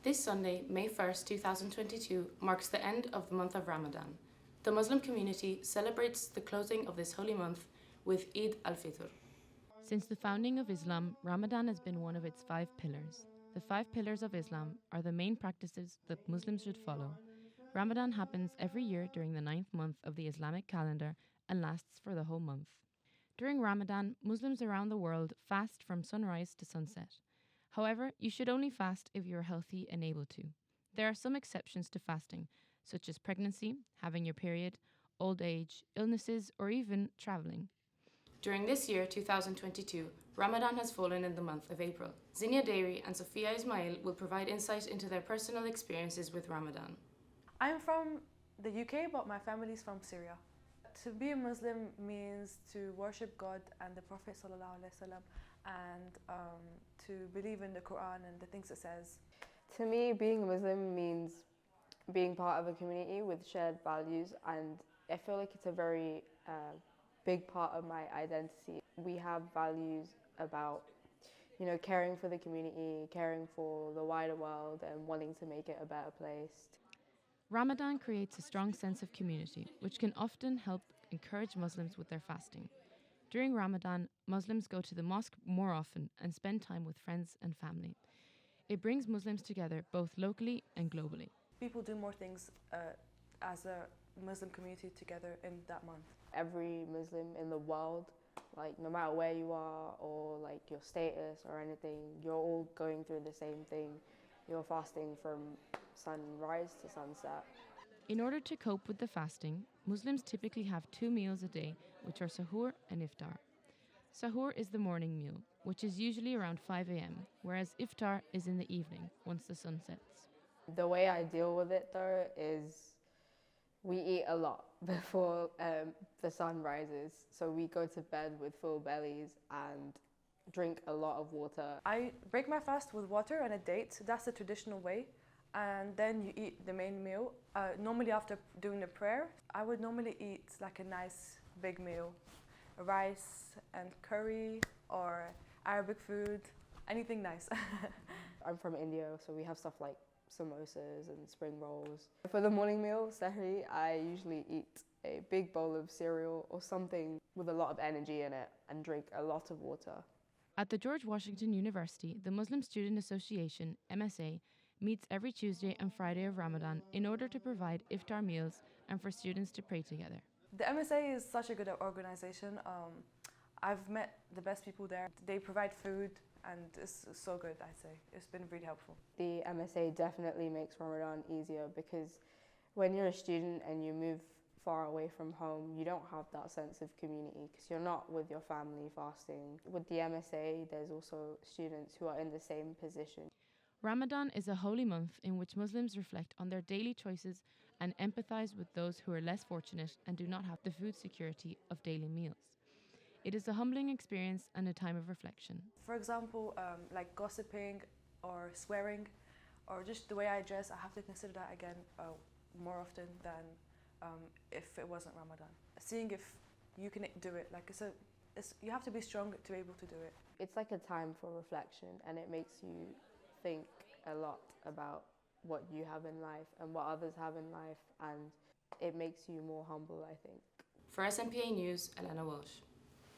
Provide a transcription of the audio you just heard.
This Sunday, May 1st, 2022, marks the end of the month of Ramadan. The Muslim community celebrates the closing of this holy month with Eid al-Fitr. Since the founding of Islam, Ramadan has been one of its 5 pillars. The 5 pillars of Islam are the main practices that Muslims should follow. Ramadan happens every year during the 9th month of the Islamic calendar and lasts for the whole month. During Ramadan, Muslims around the world fast from sunrise to sunset. However, you should only fast if you are healthy and able to. There are some exceptions to fasting, such as pregnancy, having your period, old age, illnesses, or even traveling. During this year, 2022, Ramadan has fallen in the month of April. Zinia, Deiri and Sophia Ismail will provide insight into their personal experiences with Ramadan. I'm from the UK, but my family's from Syria. To be a Muslim means to worship God and the Prophet ﷺ, and to believe in the Quran and the things it says. To me, being a Muslim means being part of a community with shared values, and I feel like it's a very big part of my identity. We have values about, caring for the community, caring for the wider world, and wanting to make it a better place. Ramadan creates a strong sense of community, which can often help encourage Muslims with their fasting. During Ramadan, Muslims go to the mosque more often and spend time with friends and family. It brings Muslims together both locally and globally. People do more things as a Muslim community together in that month. Every Muslim in the world, no matter where you are or your status or anything, you're all going through the same thing. You're fasting from sunrise to sunset. In order to cope with the fasting, Muslims typically have 2 meals a day, which are sahur and iftar. Sahur is the morning meal, which is usually around 5 a.m., whereas iftar is in the evening, once the sun sets. The way I deal with it, though, is we eat a lot before the sun rises. So we go to bed with full bellies and drink a lot of water. I break my fast with water and a date. That's the traditional way. And then you eat the main meal. Normally after doing the prayer, I would normally eat a nice big meal. Rice and curry or Arabic food, anything nice. I'm from India, so we have stuff like samosas and spring rolls. For the morning meal, sahri, I usually eat a big bowl of cereal or something with a lot of energy in it and drink a lot of water. At the George Washington University, the Muslim Student Association, MSA, meets every Tuesday and Friday of Ramadan in order to provide iftar meals and for students to pray together. The MSA is such a good organization. I've met the best people there. They provide food and it's so good, I'd say. It's been really helpful. The MSA definitely makes Ramadan easier because when you're a student and you move far away from home, you don't have that sense of community because you're not with your family fasting. With the MSA, there's also students who are in the same position. Ramadan is a holy month in which Muslims reflect on their daily choices and empathize with those who are less fortunate and do not have the food security of daily meals. It is a humbling experience and a time of reflection. For example, like gossiping or swearing or just the way I dress, I have to consider that again more often than if it wasn't Ramadan. Seeing if you can do it, you have to be strong to be able to do it. It's like a time for reflection, and it makes you think a lot about what you have in life and what others have in life, and it makes you more humble, I think. For SMPA News, Elena Walsh.